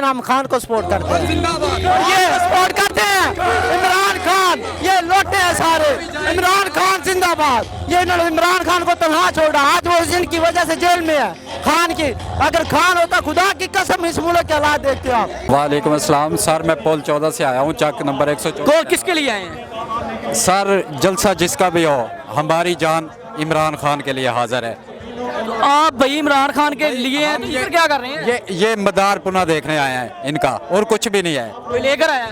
हम खान को सपोर्ट करते हैं, ये सपोर्ट करते हैं इमरान खान, ये लोटे हैं सारे। इमरान खान जिंदाबाद। ये इन्होंने इमरान खान को तनहा छोड़ा, आज वो जिनकी वजह से जेल में है। खान की अगर खान होता, खुदा की कसम इस मुल्क के हालात देखते आप। वालेकुम अस्सलाम सर, मैं पोल 14 से आया हूँ, चक नंबर 114। तो किसके लिए आए हैं सर जलसा जिसका भी हो, हमारी जान इमरान खान के लिए हाजिर है। आप? भाई इमरान खान के लिए हैं, तो इधर क्या कर रहे हैं? ये मदार पुना देखने आए हैं इनका, और कुछ भी नहीं है। कोई लेकर आया?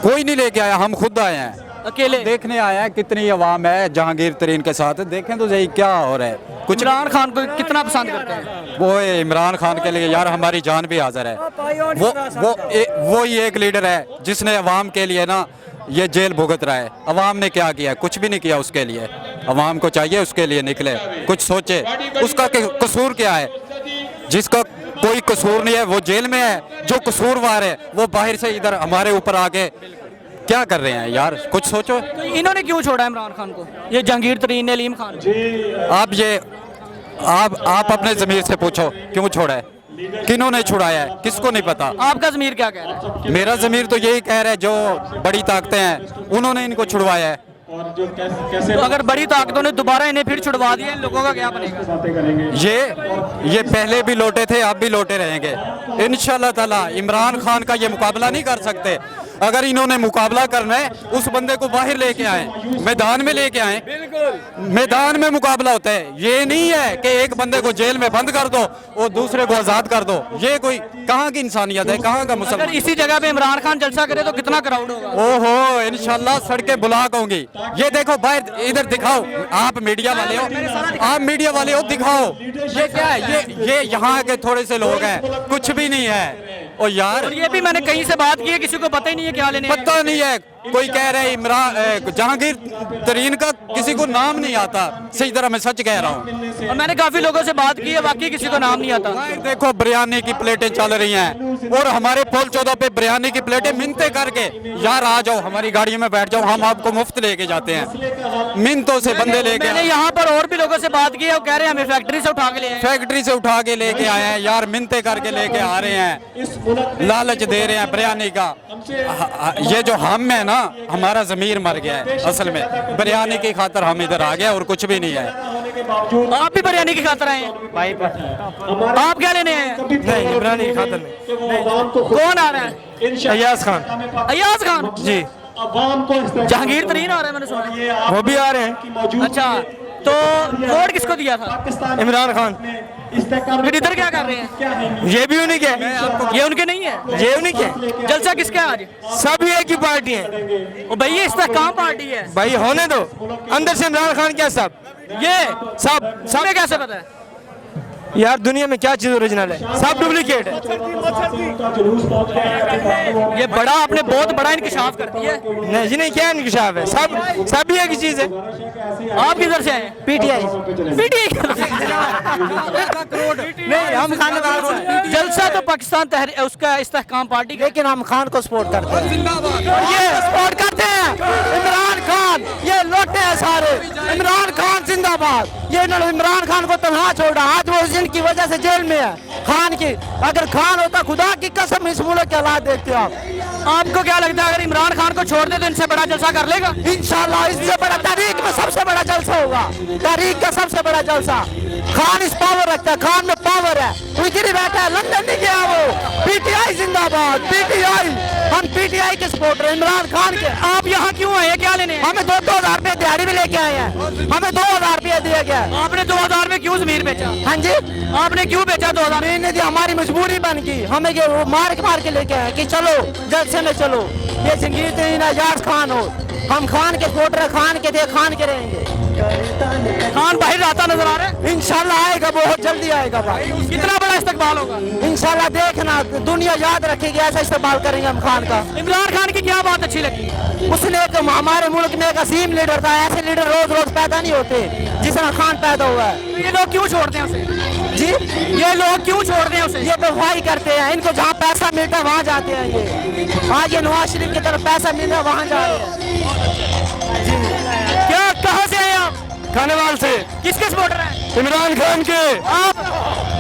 कोई नहीं लेके आया, हम खुद आए हैं, अकेले देखने आए हैं कितनी आवाम है जहांगीर तरीन के साथ। देखें तो सही क्या हो रहा है। कुछ इमरान खान को कितना पसंद करते हैं? वो इमरान खान के लिए यार हमारी जान भी हाजिर है। वो ही एक लीडर है जिसने अवाम के लिए ना ये जेल भुगत रहा है। अवाम ने क्या किया? कुछ भी नहीं किया उसके लिए। अवाम को चाहिए उसके लिए निकले, कुछ सोचे। उसका कसूर क्या है? जिसका कोई कसूर नहीं है वो जेल में है, जो कसूरवार है वो बाहर से इधर हमारे ऊपर आके क्या कर रहे हैं यार, कुछ सोचो। तो इन्होंने क्यों छोड़ा इमरान खान को, ये जहांगीर तरीन ने, अलीम खान? आप अपने ज़मीर से पूछो क्यों छोड़ा है, किन्हों ने छुड़ाया है, किसको नहीं पता। आपका ज़मीर क्या कह रहा है? मेरा ज़मीर तो यही कह रहा है जो बड़ी ताकतें हैं उन्होंने इनको छुड़वाया है। तो अगर बड़ी ताकतों ने दोबारा इन्हें फिर छुड़वा दिया, इन लोगों का क्या बनेगा? ये पहले भी लौटे थे, अब भी लौटे रहेंगे इंशाल्लाह ताला। इमरान खान का ये मुकाबला नहीं कर सकते। अगर इन्होंने मुकाबला करना है उस बंदे को बाहर लेके आए, मैदान में लेके आए। मैदान में मुकाबला होता है, ये नहीं है कि एक बंदे को जेल में बंद कर दो और दूसरे को आजाद कर दो। ये कोई कहाँ की इंसानियत है, कहाँ का मुसलमान? अगर इसी जगह पे इमरान खान जलसा करे तो कितना क्राउड होगा? ओहो इंशाल्लाह सड़कें ब्लॉक होंगी। ये देखो बाहर, इधर दिखाओ, आप मीडिया वाले हो, दिखाओ ये क्या है। ये यहाँ के थोड़े से लोग हैं, कुछ भी नहीं है। और यार ये भी मैंने कहीं से बात की है, किसी को पता ही नहीं है क्या लेने आए हैं। पता नहीं है। कोई कह रहे इमरान जहांगीर तरीन का किसी को नाम नहीं आता। सही तरह मैं सच कह रहा हूँ, और मैंने काफी लोगों से बात की है, वाकई किसी को नाम नहीं आता। देखो बिरयानी की प्लेटें चल रही हैं और हमारे पोल 14 पे बिरयानी की प्लेटें मिन्नतें करके, यार आ जाओ हमारी गाड़ी में बैठ जाओ, हम आपको मुफ्त लेके जाते हैं। मिन्नतों से बंदे लेके। मैंने यहाँ पर और भी लोगों से बात की है, वो कह रहे हैं हमें फैक्ट्री से उठा के ले आए। फैक्ट्री से उठा के लेके आए हैं यार, मिन्नतें करके लेके आ रहे हैं, लालच दे रहे हैं बिरयानी का। ये जो हम है ना, हमारा जमीर मर गया है असल में। बिरयानी की खातर हम इधर आ गए और कुछ भी नहीं है। आप भी बिरयानी की खातर आए हैं भाई? आप क्या लेने आए हैं? नहीं, बिरयानी की खातर नहीं। कौन आ रहा है? अय्याज खान। अय्याज खान जी। जहांगीर तरीन आ रहा है, मैंने सुना। वो भी आ रहे हैं। अच्छा, तो वोट किसको दिया था? इमरान खान। फिर इधर क्या कर रहे हैं? ये भी उन्हीं के, ये उनके नहीं है? ये उन्हीं के। जलसा किसका है आज? सब एक ही पार्टी है। ओ भाई, ये इस्तेहकाम पार्टी है भाई होने दो, अंदर से इमरान खान क्या सब ये सब हमें कैसे पता है? यार दुनिया में क्या चीज ओरिजिनल है, सब डुप्लीकेट है। ये बड़ा, आपने बहुत बड़ा इंकशाफ कर दिया है। नहीं जी नहीं, क्या इंकशाफ है, सब ही एक ही चीज है। आप किधर से आए? पीटीआई। नहीं, हम खान जलसा तो पाकिस्तान उसका इस्तेहकाम पार्टी का, लेकिन हम खान को सपोर्ट करते हैं, ये सपोर्ट करते हैं इमरान खान, ये लोटे हैं सारे। इमरान खान जिंदाबाद। ये इन्होंने इमरान खान को तनहा छोड़ा, आज वो जिनकी वजह से जेल में है। खान की अगर खान होता, खुदा की कसम इस मुल्क के हालात देखते आप। आपको क्या लगता है अगर इमरान खान को छोड़ दे तो इनसे बड़ा जलसा कर लेगा? इंशाल्लाह इससे बड़ा तारीख में सबसे बड़ा जलसा होगा, तारीख का सबसे बड़ा जलसा। खान इस पावर रखता है, खान में पावर है। वो इधर ही बैठा है, लंदन नहीं गया वो। पीटीआई जिंदाबाद, पीटीआई। हम पीटीआई के सपोर्टर इमरान खान के। आप यहाँ क्यों आए, क्या लेने? हमें 2,000 रुपये दिहाड़ी भी लेके आए हैं, हमें 2,000 रुपया दिया गया। आपने 2000 में क्यों जमीर बेचा? हाँ जी, आपने क्यों बेचा 2000? महीने दी, हमारी मजबूरी बन गई। हमें ये वो मार के लेके आए कि चलो जलसे में चलो। ये जहांगीर तरीन अय्याज खान हो, हम खान के सपोर्टर, खान के थे, खान के रहेंगे। खान बाहर आता नजर आ रहा है? इंशाल्लाह आएगा, बहुत जल्दी आएगा भाई। कितना बड़ा इस्तकबाल होगा? इंशाल्लाह देखना, दुनिया याद रखेगी, ऐसा इस्तेमाल करेंगे हम खान का। इमरान खान की क्या बात अच्छी लगी? उसने एक हमारे मुल्क में एक असीम लीडर था। ऐसे लीडर रोज रोज पैदा नहीं होते जिस तरह खान पैदा हुआ है। ये लोग क्यों छोड़ते हैं उसे? जी, ये लोग क्यों छोड़ते हैं उसे? ये बेवफाई करते हैं, इनको जहाँ पैसा मिलता है वहाँ जाते हैं। ये आज ये नवाज शरीफ की तरफ पैसा मिल रहा है, वहाँ जा रहे हैं। क्या, कहाँ से आए आप? खानेवाल से। किसके सपोर्टर हैं? इमरान खान के। आप?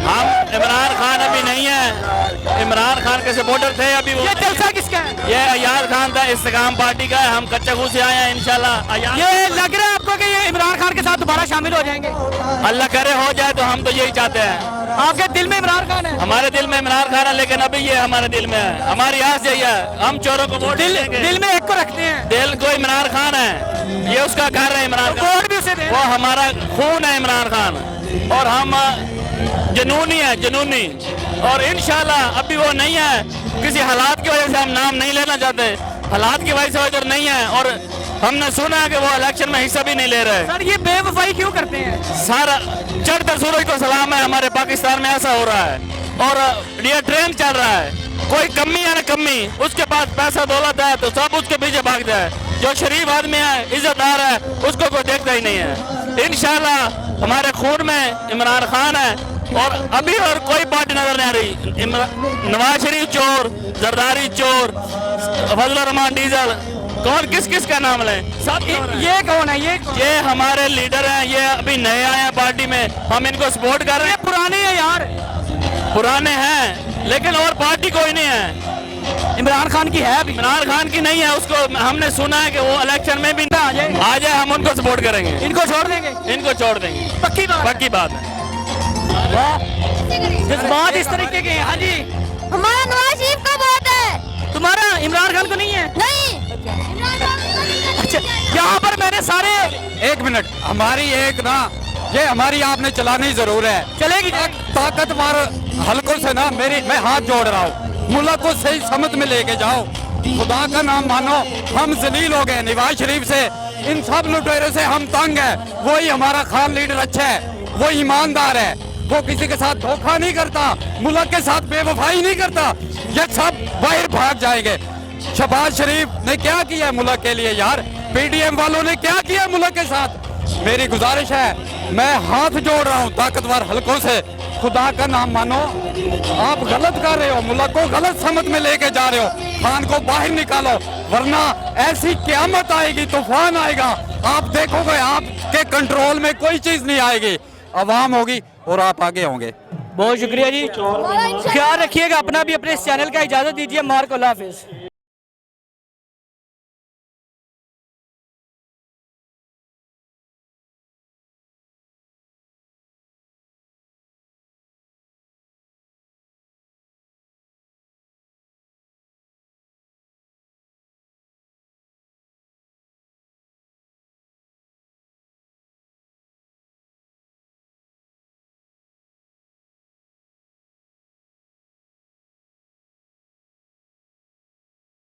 हम इमरान खान अभी नहीं है, इमरान खान के सपोर्टर थे अभी वो। ये जलसा किसका है? ये अयाज खान था, इस्तेकाम पार्टी का है। हम कच्चागू से आए हैं इंशाल्लाह। ये लग रहा है आपको कि ये इमरान खान के साथ दोबारा शामिल हो जाएंगे? अल्लाह करे हो जाए, तो हम तो यही चाहते हैं। आपके दिल में इमरान खान है? हमारे दिल में इमरान खान है, लेकिन अभी ये हमारे दिल में है। हमारी आस यही है, हम चोरों को वोट देंगे। दिल में एक को रखते हैं। दिल को इमरान खान है, ये उसका घर है इमरान खान। वोट भी उसे दें। वो हमारा खून है इमरान खान, और हम जुनूनी है, जुनूनी। और इंशाल्लाह अभी वो नहीं है, किसी हालात की वजह से हम नाम नहीं लेना चाहते, हालात की वजह से वो इधर नहीं है। और हमने सुना है कि वो इलेक्शन में हिस्सा भी नहीं ले रहे। सर ये बेवफाई क्यों करते हैं? सारा चढ़ते सूरज को सलाम है, हमारे पाकिस्तान में ऐसा हो रहा है। और ये ट्रेन चल रहा है, कोई कमी है ना कमी, उसके पास पैसा दौलत है तो सब उसके पीछे भाग जाए। जो शरीफ आदमी है, इज्जतदार है, उसको कोई देखता ही नहीं है। इंशाल्लाह हमारे खून में इमरान खान है, और अभी और कोई पार्टी नजर नहीं आ रही। नवाज शरीफ चोर, जरदारी चोर, फजल रहमान डीजल, कौन किस किस का नाम लें? सब ये कौन है? ये हमारे लीडर हैं, ये अभी नए आए हैं पार्टी में, हम इनको सपोर्ट कर रहे हैं। पुराने हैं यार। पुराने हैं, लेकिन और पार्टी कोई नहीं है। इमरान खान की है अभी? इमरान खान की नहीं है, उसको हमने सुना है कि वो इलेक्शन में भी आ जाए, हम उनको सपोर्ट करेंगे। इनको छोड़ देंगे? इनको छोड़ देंगे, पक्की बात? पक्की बात है। जज्बात इस तरीके के हैं। हाँ जी, हमारा नवाज शरीफ का वोट है। तुम्हारा इमरान खान को नहीं है? नहीं, इमरान खान को नहीं। अच्छा, यहाँ पर मैंने सारे। एक मिनट, हमारी एक ना, ये हमारी आपने चलानी जरूर है। चलेगी? ताकतवर हलकों से ना मैं हाथ जोड़ रहा हूँ, मुल्क को सही समत में लेके जाओ। खुदा का नाम मानो, हम जलील हो गए नवाज शरीफ से, इन सब लुटेरों से हम तंग है। वही हमारा खान लीडर अच्छा है, वो ईमानदार है, वो किसी के साथ धोखा नहीं करता, मुल्क के साथ बेवफाई नहीं करता। ये सब बाहर भाग जाएंगे। शहबाज शरीफ ने क्या किया मुल्क के लिए यार? पीडीएम वालों ने क्या किया मुल्क के साथ? मेरी गुजारिश है, मैं हाथ जोड़ रहा हूँ ताकतवर हलकों से, खुदा का नाम मानो, आप गलत कर रहे हो, मुल्क को गलत समझ में लेके जा रहे हो। खान को बाहर निकालो, वरना ऐसी क्यामत आएगी, तूफान आएगा, आप देखोगे आपके कंट्रोल में कोई चीज नहीं आएगी। अवाम होगी और आप आगे होंगे। बहुत शुक्रिया जी, ख्याल रखिएगा अपना भी, अपने इस चैनल का। इजाजत दीजिए, मार्क अल्लाह हाफिज।